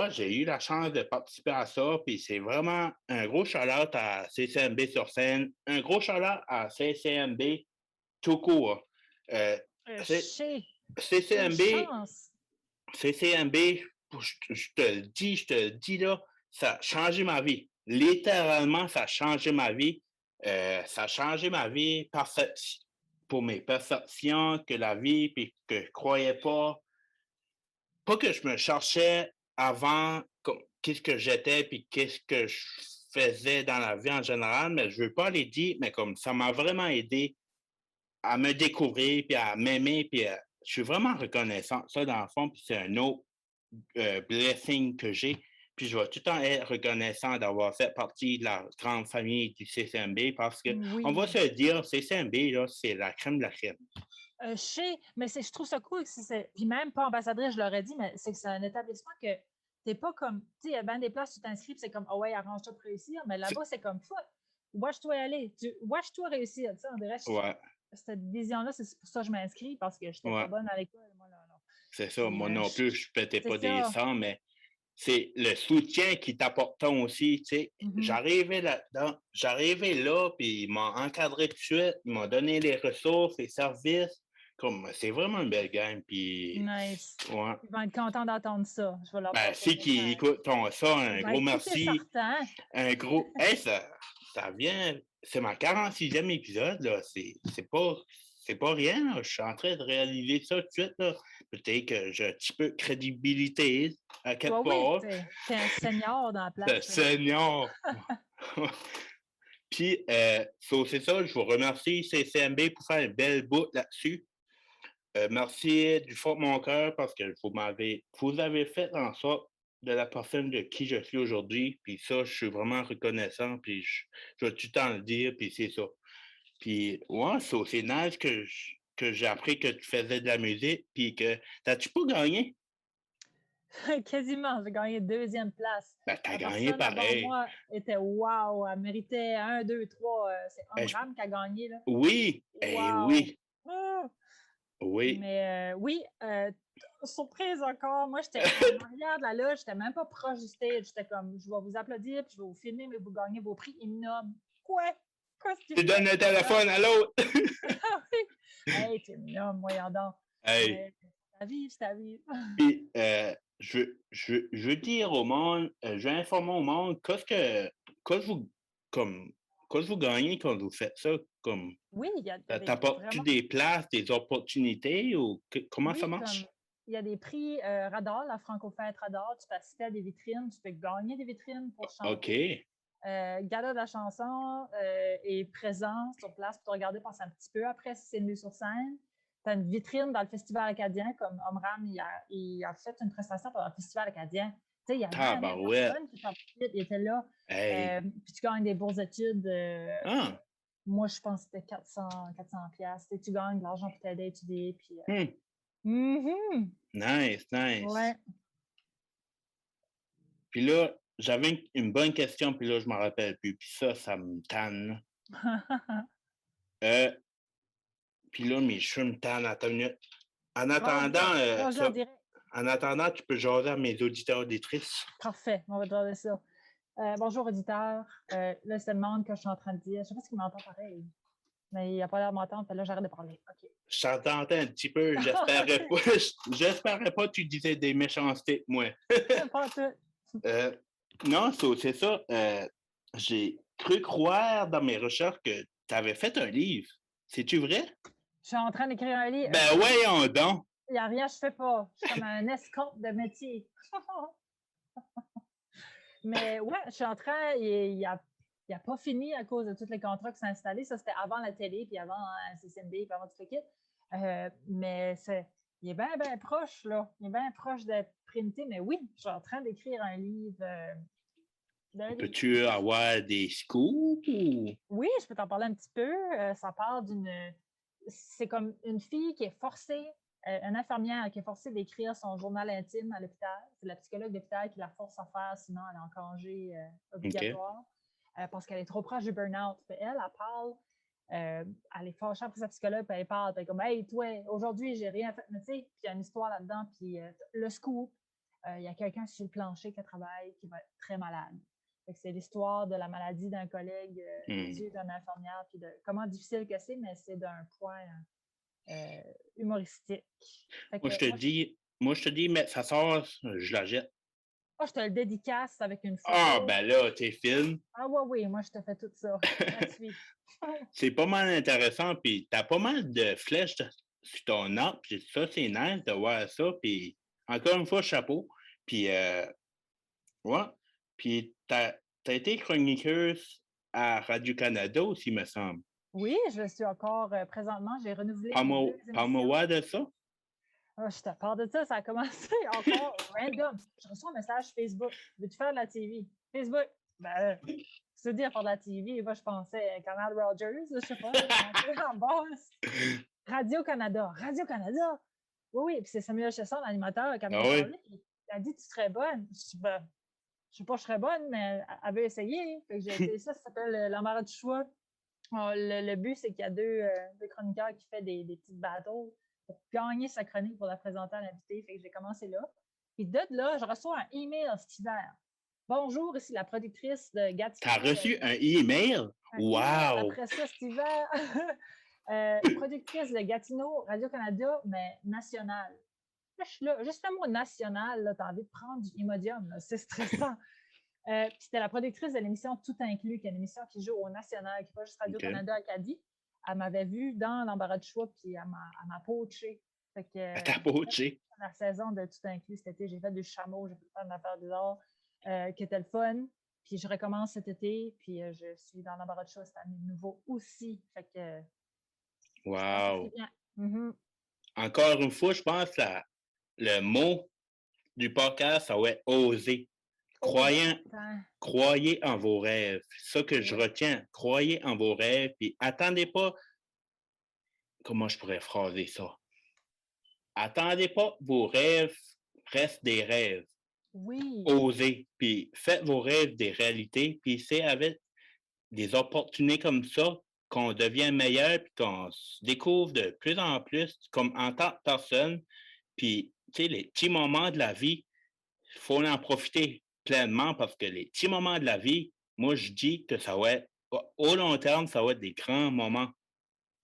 j'ai eu la chance de participer à ça. Puis, c'est vraiment un gros shout-out à CCMB sur scène, un gros shout-out à CCMB tout court. CCMB, je te le dis, là, ça a changé ma vie. Littéralement, ça a changé ma vie. Ça a changé ma vie pour mes perceptions que la vie, puis que je croyais pas que je me cherchais avant qu'est-ce que j'étais puis qu'est-ce que je faisais dans la vie en général, mais je veux pas les dire, mais comme ça m'a vraiment aidé à me découvrir puis à m'aimer puis je suis vraiment reconnaissant ça dans le fond puis c'est un autre blessing que j'ai puis je vais tout le temps être reconnaissant d'avoir fait partie de la grande famille du CCMB parce que on va se dire CCMB là c'est la crème de la crème. Je sais, mais je trouve ça cool. Puis même pas ambassadrice, je l'aurais dit, mais c'est que c'est un établissement que t'es pas comme. Tu sais, il y a bien des places où tu t'inscris, c'est comme, ouais, arrange-toi pour réussir, mais là-bas, c'est comme, watch-toi aller. Watch-toi réussir. Tu sais, on dirait, cette vision-là, c'est pour ça que je m'inscris, parce que j'étais pas bonne à l'école. Moi, là. C'est ça, moi non plus, je pétais pas des sangs, mais c'est le soutien qu'ils t'apportent aussi, tu sais. Mhm. J'arrivais là, puis ils m'ont encadré tout de suite, ils m'ont donné les ressources, les services. Comme, c'est vraiment une belle gang, puis Nice. ouais. Ils vont être contents d'entendre ça. Je vais leur Ben, passer si le qu'ils message. écoutent ça, un Ils vont gros être poussés merci. sortants. Un gros. Hey, ça vient. C'est ma 46e épisode, là. C'est pas rien, là. Je suis en train de réaliser ça tout de suite, là. Peut-être que j'ai un petit peu de crédibilité à quelque Oui, part. t'es un senior dans la Le place. Seigneur! Puis, c'est ça, je vous remercie, CCMB, pour faire une belle bout là-dessus. Merci du fond de mon cœur parce que vous avez fait en sorte de la personne de qui je suis aujourd'hui. Puis ça, je suis vraiment reconnaissant. Puis je vais tout le temps le dire. Puis c'est ça. Puis ouais, c'est nice que j'ai appris que tu faisais de la musique. Puis que t'as-tu pas gagné? Quasiment, j'ai gagné 2e place. Ben, t'as La gagné personne avant pareil. moi était wow, elle méritait 1, 2, 3. C'est Ben, Omram qui a gagné, là. oui, Wow! oui, Ah! oui. Mais oui, surprise encore. Moi, j'étais en arrière de la loge, j'étais même pas proche du stage. J'étais comme, je vais vous applaudir, puis je vais vous filmer, mais vous gagnez vos prix. Ils me nomment. Quoi? Qu'est-ce que Tu donnes le téléphone à l'autre. Ah oui! Hey, tu me nommes, voyons donc. Hey. Mais c'est à vivre. Puis, je veux dire au monde, je veux informer au monde, qu'est-ce que vous, comme, qu'est-ce que vous gagnez quand vous faites ça? Comme, Oui, il y a ça des t'apporte-tu vraiment. des places, des opportunités ou comment ça Oui, comme marche? il y a des prix Radar, la Franco-Fête Radar, tu peux assister à des vitrines, tu peux gagner des vitrines pour OK. chanter. Gala de la chanson est présent sur place pour te regarder passer un petit peu après si c'est mieux sur scène. Tu as une vitrine dans le Festival acadien, comme Omram, il a fait une prestation pendant le Festival acadien. Tu sais, il y a 20 000 Tabarouette. personnes qui participaient, il était là. Hey. Puis tu gagnes des bourses d'études. Ah. Moi, je pense que c'était 400 piastres. Tu gagnes de l'argent pour t'aider à étudier. Puis, Hmm. Nice, nice. ouais. Puis là, j'avais une bonne question, puis là, je m'en rappelle plus. Puis ça me tanne. Puis là, mes cheveux me tannent. Attends une minute. En attendant, Bonjour, en direct. en attendant, tu peux jaser à mes auditeurs auditrices. Parfait, on va regarder ça. Bonjour, auditeur. Là, c'est le monde que je suis en train de dire. Je ne sais pas s'il m'entend pareil, mais il n'a pas l'air de m'entendre. Là, j'arrête de parler. OK. Je t'entendais un petit peu. J'espérais pas que tu disais des méchancetés, moi. Pas tout. Non, c'est ça. J'ai cru croire dans mes recherches que tu avais fait un livre. C'est-tu vrai? Je suis en train d'écrire un livre. Ben voyons donc. Il n'y a rien, je ne fais pas. Je suis comme un escompte de métier. Mais ouais, je suis en train. Il n'a pas fini à cause de tous les contrats qui sont installés. Ça, c'était avant la télé, puis avant CCMB, puis avant tout le kit. Mais il est bien, bien proche, là. Il est bien proche d'être printé. Mais oui, je suis en train d'écrire un livre. Peux-tu avoir des scoops ou... Oui, je peux t'en parler un petit peu. Ça parle d'une. C'est comme une fille qui est forcée, une infirmière qui est forcée d'écrire son journal intime à l'hôpital. C'est la psychologue d'hôpital qui la force à faire, sinon elle est en congé obligatoire parce qu'elle est trop proche du burn-out. Elle parle, elle est fâchée après sa psychologue, puis elle parle, puis elle est comme hey, toi, aujourd'hui, j'ai rien fait. Mais tu sais, puis il y a une histoire là-dedans, puis le scoop, il y a quelqu'un sur le plancher qui travaille qui va être très malade. C'est l'histoire de la maladie d'un collègue, d'une infirmière, puis de comment difficile que c'est, mais c'est d'un point humoristique. Moi, je te dis, mais ça sort, je la jette. Moi, je te le dédicace avec une photo. Ah, ben là, t'es fine. Ah oui, moi, je te fais tout ça. Gratuit. C'est pas mal intéressant, puis t'as pas mal de flèches sur ton arbre, puis ça, c'est nice de voir ça, puis encore une fois, chapeau. Puis, ouais, puis t'as été chroniqueuse à Radio-Canada aussi, me semble. Oui, je le suis encore présentement. J'ai renouvelé Parle-moi de ça. Je te parle de ça, ça a commencé encore random. Je reçois un message Facebook. Veux-tu faire de la TV? Facebook. Ben, c'est dire faire de la TV. Moi, je pensais Canal Rogers, je sais pas. En boss. Radio-Canada. Radio-Canada. Oui, puis c'est Samuel Chesson, l'animateur, qui m'a parlé. Il a dit tu serais bonne. Je dis ben, je sais pas, je serais bonne, mais elle veut essayer. Fait que j'ai essayé ça s'appelle l'embarras du choix. Le but, c'est qu'il y a deux chroniqueurs qui font des petites battles pour gagner sa chronique pour la présenter à l'invité. Fait que j'ai commencé là. Puis de là, je reçois un email cet hiver. Bonjour, ici la productrice de Gatineau. T'as reçu un email? Un email Wow! après ça cet hiver. Productrice de Gatineau, Radio-Canada, mais nationale. Là, je suis là, juste le mot national, tu as envie de prendre du Imodium, là, c'est stressant. Puis c'était la productrice de l'émission Tout inclus, qui est une émission qui joue au national, qui n'est pas juste Radio-Canada Acadie. Elle m'avait vue dans l'embarras de choix, puis elle m'a poachée. Fait que, T'as poché. la saison de Tout inclus cet été, j'ai fait du chameau, j'ai fait plein d'affaires bizarres qui étaient le fun. Puis je recommence cet été, puis je suis dans l'embarras de choix cette année de nouveau aussi. Fait que Wow! mm-hmm. Encore une fois, je pense que le mot du podcast, ça va être oser. Croyez en vos rêves. C'est ça que je retiens. Croyez en vos rêves, puis attendez pas. Comment je pourrais phraser ça? Attendez pas que vos rêves restent des rêves. Oui. Osez, puis faites vos rêves des réalités, puis c'est avec des opportunités comme ça qu'on devient meilleur, puis qu'on se découvre de plus en plus comme en tant que personne. Puis, tu sais, les petits moments de la vie, il faut en profiter pleinement parce que les petits moments de la vie, moi, je dis que ça va être, au long terme, ça va être des grands moments.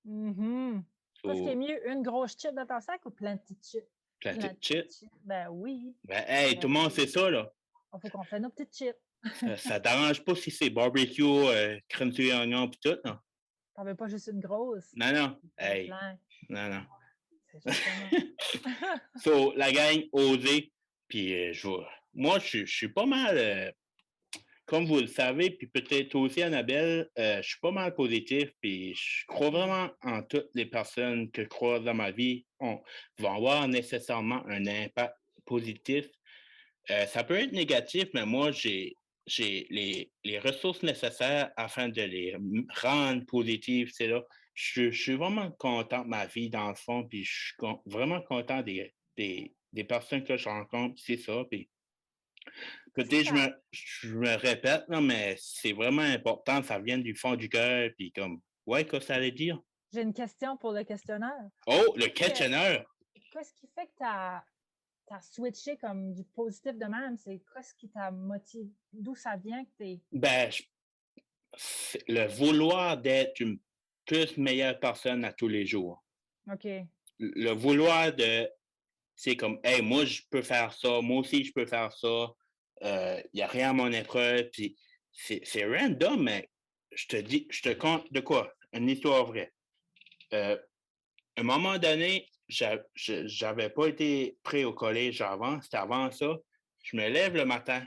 Mm-hmm. Qu'est-ce qui est mieux, une grosse chip dans ton sac ou plein de petites chips? Plein de petites chips? Ben oui. Ben, hey, tout le monde sait ça, là. Il faut qu'on fait nos petites chips. Ça t'arrange pas si c'est barbecue, crème sur oignon pis tout, non? T'en veux pas juste une grosse? Non, non. Hey. Non, non. C'est justement. So, la gang, osez. Puis, moi, je suis pas mal, comme vous le savez, puis peut-être aussi, Annabelle, je suis pas mal positif, puis je crois vraiment en toutes les personnes que je croise dans ma vie vont avoir nécessairement un impact positif. Ça peut être négatif, mais moi, j'ai les ressources nécessaires afin de les rendre positives. C'est là. Je suis vraiment content de ma vie, dans le fond, puis je suis vraiment content des personnes que je rencontre, c'est ça. Puis peut-être je me répète, là, mais c'est vraiment important, ça vient du fond du cœur, puis comme, ouais, qu'est-ce que ça allait dire? J'ai une question pour le questionnaire. Oh, le questionnaire! Qu'est-ce qui fait que tu as switché comme du positif de même? C'est quoi ce qui t'a motivé? D'où ça vient que tu es... Ben, le vouloir d'être une plus meilleure personne à tous les jours. OK. Le vouloir de, c'est comme, hey, moi, je peux faire ça, moi aussi, je peux faire ça, il n'y a rien à mon épreuve, puis c'est random, mais je te conte de quoi? Une histoire vraie. À un moment donné, j'avais pas été prêt au collège avant, c'était avant ça. Je me lève le matin,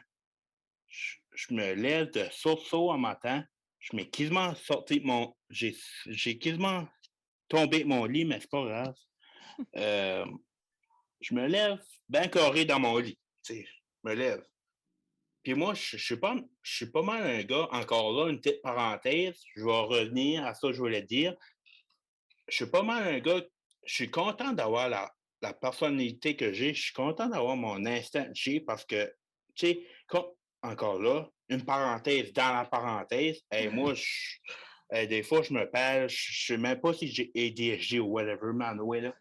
je me lève de sursaut en matin, je m'ai quasiment sorti de mon. J'ai quasiment tombé de mon lit, mais c'est pas grave. Je me lève bien carré dans mon lit. Tu sais, je me lève. Puis moi, je suis pas mal un gars, encore là, une petite parenthèse, je vais revenir à ça que je voulais dire. Je suis pas mal un gars, je suis content d'avoir la personnalité que j'ai, je suis content d'avoir mon instinct de G parce que, tu sais, encore là, une parenthèse dans la parenthèse, et moi, des fois, je me perds, je sais même pas si j'ai ADHD ou whatever, man, ouais, là.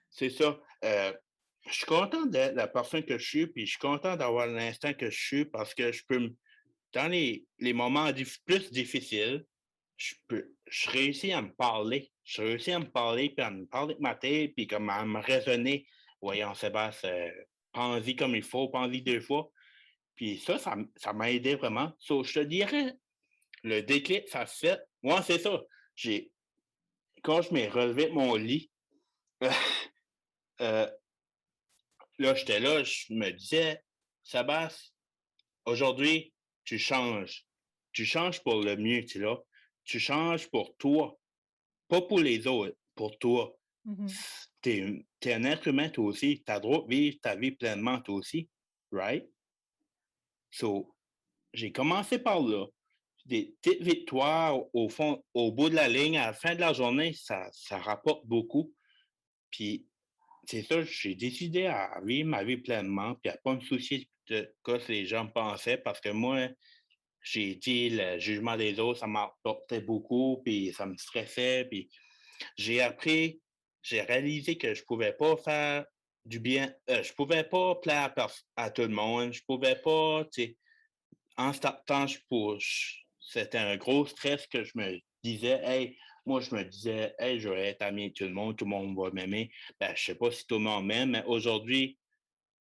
C'est ça. Je suis content d'être la personne que je suis, puis je suis content d'avoir l'instinct que je suis parce que je peux, dans les moments plus difficiles, je réussis à me parler. Je réussis à me parler, puis à me parler de ma tête, puis comme à me raisonner. Voyons, Sébastien, pense-y comme il faut, pense-y 2 fois. Puis ça m'a aidé vraiment. So, je te dirais, le déclic, ça se fait. Moi, c'est ça. Quand je m'ai relevé de mon lit, là, j'étais là, je me disais, Sébastien, aujourd'hui, tu changes. Tu changes pour le mieux, tu là. Tu changes pour toi. Pas pour les autres, pour toi. Mm-hmm. T'es un être humain, toi aussi. T'as le droit de vivre ta vie pleinement, toi aussi. Right? So, j'ai commencé par là. Des petites victoires, au fond, au bout de la ligne, à la fin de la journée, ça rapporte beaucoup. Puis, c'est ça, j'ai décidé à vivre ma vie pleinement, puis à pas me soucier de ce que les gens pensaient, parce que moi, j'ai dit le jugement des autres, ça m'apportait beaucoup, puis ça me stressait, puis j'ai réalisé que je pouvais pas faire du bien. Je pouvais pas plaire à tout le monde. Je pouvais pas, tu sais, en startant, c'était un gros stress que je me disais, hey, moi, je me disais, hey, je vais être ami avec tout le monde va m'aimer. Ben, je sais pas si tout le monde m'aime, mais aujourd'hui,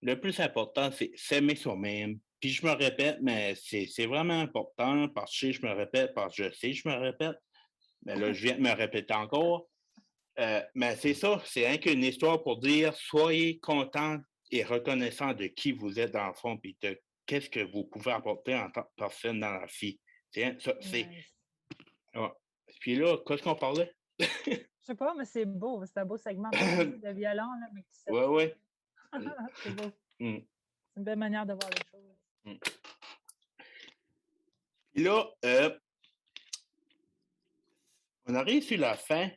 le plus important, c'est s'aimer soi-même. Puis je me répète, mais c'est vraiment important parce que je me répète, parce que je sais, je me répète. Mais là, je viens de me répéter encore. Mais c'est ça, c'est rien qu'une histoire pour dire soyez content et reconnaissant de qui vous êtes dans le fond, puis de qu'est-ce que vous pouvez apporter en tant que personne dans la vie. Ça, c'est. Nice. Ouais. Puis là, qu'est-ce qu'on parlait? Je sais pas, mais c'est beau. C'est un beau segment. Pas de musique de violon, là, mais qui Ouais, ouais. C'est beau. Mm, C'est une belle manière de voir les choses. mm. Puis là, on arrive sur la fin.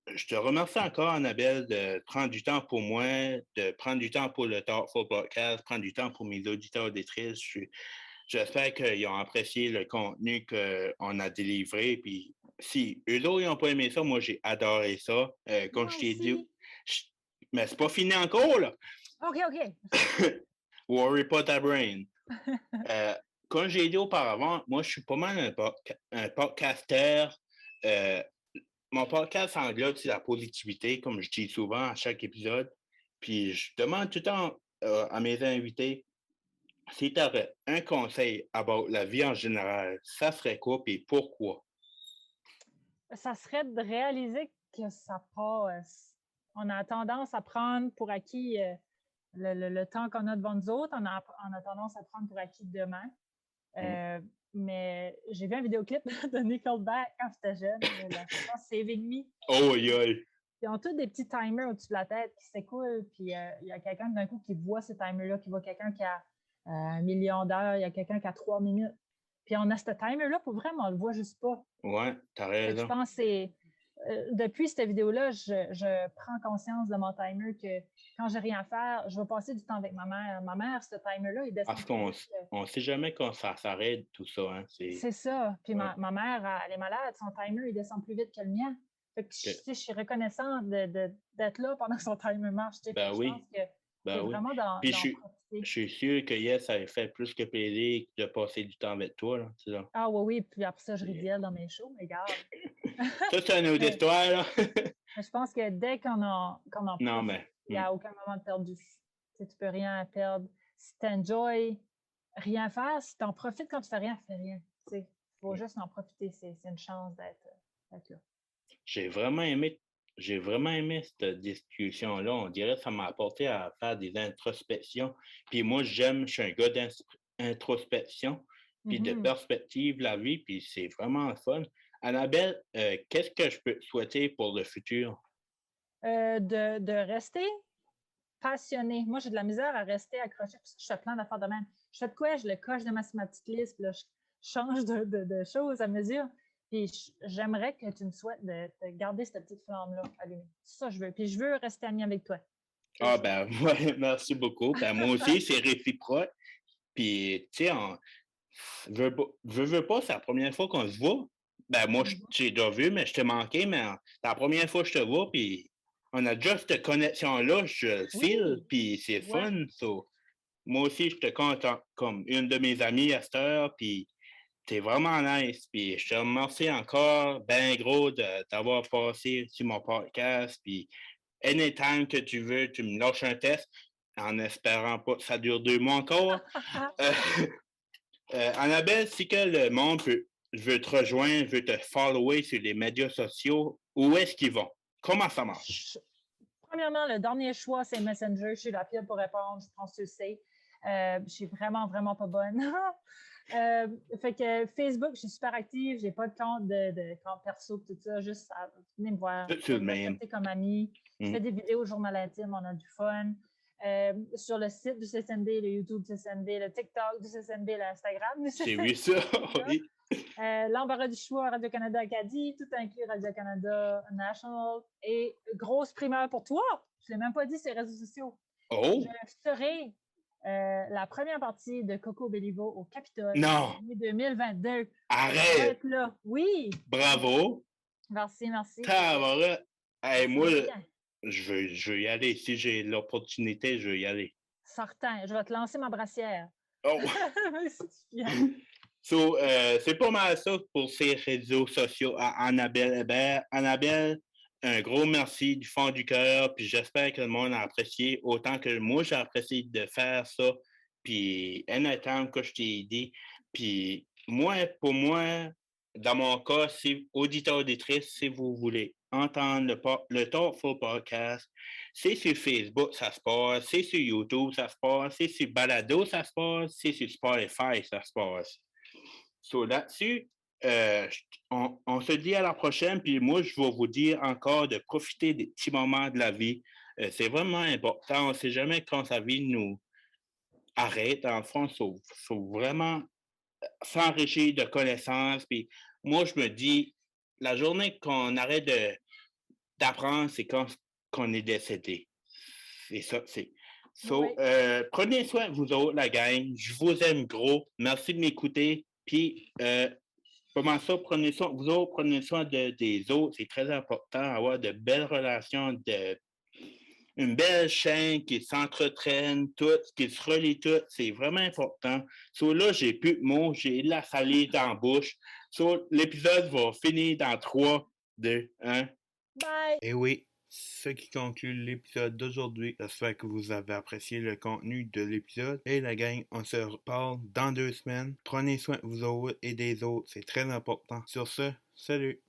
Je te remercie encore, Annabelle, de prendre du temps pour moi, de prendre du temps pour le Talk for Podcast, prendre du temps pour mes auditeurs auditrices. J'espère qu'ils ont apprécié le contenu qu'on a délivré. Puis si eux autres n'ont pas aimé ça, moi j'ai adoré ça. Comme Moi je t'ai dit, aussi. mais c'est pas fini encore, là. OK. Worry pas ta brain. Comme j'ai dit auparavant, moi je suis pas mal un podcasteur. Mon podcast englobe la positivité, comme je dis souvent à chaque épisode. Puis je demande tout le temps à mes invités, si tu aurais un conseil about la vie en général, ça serait quoi et pourquoi? Ça serait de réaliser que ça passe. On a tendance à prendre pour acquis le temps qu'on a devant nous autres. On a tendance à prendre pour acquis demain. Mais j'ai vu un vidéoclip de Nickelback quand j'étais jeune, la chanson Saving Me. Oh, aïe! Ils ont tous des petits timers au-dessus de la tête qui s'écoulent, puis il y a quelqu'un d'un coup qui voit ces timers-là, qui voit quelqu'un qui a 1 million d'heures, il y a quelqu'un qui a 3 minutes. Puis on a ce timer-là, pour vrai, mais on le voit juste pas. Ouais, t'as Fait que je raison. pense que c'est. Depuis cette vidéo-là, je prends conscience de mon timer que quand j'ai rien à faire, je vais passer du temps avec ma mère. Ma mère, ce timer-là, il descend Parce plus qu'on vite. on sait jamais quand ça s'arrête, tout ça. Hein? C'est ça. Puis Ouais. ma mère, elle est malade, son timer, il descend plus vite que le mien. Fait que je suis reconnaissante d'être là pendant que son timer marche. Ben Je oui, pense que c'est ben oui. vraiment d'en Puis profiter. je suis sûr que Yes, ça avait fait plus que plaisir de passer du temps avec toi. Là, tu sais, là. Ah oui, puis après ça, je ris d'elle dans mes shows, mais regarde. Ça, c'est une autre Mais, histoire. Là. mais je pense que dès qu'on en Non, profite, mais. il n'y a aucun moment de perdu. Tu sais, tu peux rien perdre. Si tu enjoy rien faire, si tu en profites quand tu fais rien, fais rien. Il faut juste en profiter. C'est une chance d'être là. J'ai vraiment aimé cette discussion-là. On dirait que ça m'a apporté à faire des introspections. Puis moi, je suis un gars d'introspection, puis de perspective de la vie, puis c'est vraiment le fun. Annabelle, qu'est-ce que je peux te souhaiter pour le futur? De rester passionné. Moi, j'ai de la misère à rester accroché parce que je fais plein d'affaires de même. Je fais de quoi? Je le coche de ma petite liste, puis là, je change de choses à mesure. Puis j'aimerais que tu me souhaites de garder cette petite flamme-là allumée. C'est ça que je veux. Puis je veux rester amie avec toi. Ah ben, ouais, merci beaucoup. Ben, moi aussi, c'est réciproque. Puis, tu sais, veux pas, c'est la première fois qu'on se voit. Ben, moi, j'ai déjà vu, mais je t'ai manqué, mais c'est la première fois que je te vois, puis on a déjà cette connexion-là, je le file, puis c'est fun. So, moi aussi, je te compte comme une de mes amies à cette heure, puis t'es vraiment nice. Puis je te remercie encore, ben gros, d'avoir passé sur mon podcast, puis anytime que tu veux, tu me lâches un test, en espérant pas que ça dure 2 mois encore. Annabelle, si que le monde veut te rejoindre, veut te follower sur les médias sociaux, où est-ce qu'ils vont? Comment ça marche? Premièrement, le dernier choix, c'est Messenger. Je suis la pire pour répondre, je pense que tu le sais. Je suis vraiment, vraiment pas bonne. Fait que Facebook, je suis super active. J'ai pas de compte perso, tout ça. Juste venez me voir. C'est le même. Comme ami. Je fais des vidéos au journal intime, on a du fun. Sur le site du CSNB, le YouTube du CSNB, le TikTok du CSNB, l'Instagram du CSNB. J'ai vu ça, oui. L'embarras du choix Radio-Canada Acadie, tout inclus Radio-Canada National. Et grosse primeur pour toi, je ne l'ai même pas dit sur les réseaux sociaux. Oh! Je serai la première partie de Coco Bellivo au Capitole en 2022. Arrête! Être là. Oui! Bravo! Merci. Hey, moi, je veux y aller. Si j'ai l'opportunité, je veux y aller. Certain, je vais te lancer ma brassière. Oh! Si tu viens. So, c'est pas mal ça pour ces réseaux sociaux à Annabelle Hébert. Annabelle, un gros merci du fond du cœur, puis j'espère que le monde a apprécié autant que moi j'ai apprécié de faire ça, puis honnêtement, que je t'ai dit. Puis moi, pour moi, dans mon cas, si auditeur auditrice, si vous voulez entendre le Thoughtful Podcast, c'est sur Facebook, ça se passe, c'est sur YouTube, ça se passe, c'est sur Balado, ça se passe, c'est sur Spotify, ça se passe. So, là-dessus, on se dit à la prochaine, puis moi, je vais vous dire encore de profiter des petits moments de la vie. C'est vraiment important. On ne sait jamais quand sa vie nous arrête. En fond, il faut vraiment s'enrichir de connaissances. Puis moi, je me dis, la journée qu'on arrête d'apprendre, c'est quand qu'on est décédé. C'est ça, c'est. So, Oui. prenez soin de vous autres, la gang. Je vous aime gros. Merci de m'écouter. Puis, comment ça, prenez soin, vous autres, prenez soin des autres. C'est très important, avoir de belles relations, une belle chaîne qui s'entretraîne toutes, qui se relie toutes. C'est vraiment important. So, là, j'ai plus de mots, j'ai de la salive dans la bouche. So, l'épisode va finir dans 3, 2, 1. Bye! Et oui, ce qui conclut l'épisode d'aujourd'hui. J'espère que vous avez apprécié le contenu de l'épisode. Et la gang, on se reparle dans 2 semaines. Prenez soin de vous autres et des autres. C'est très important. Sur ce, salut!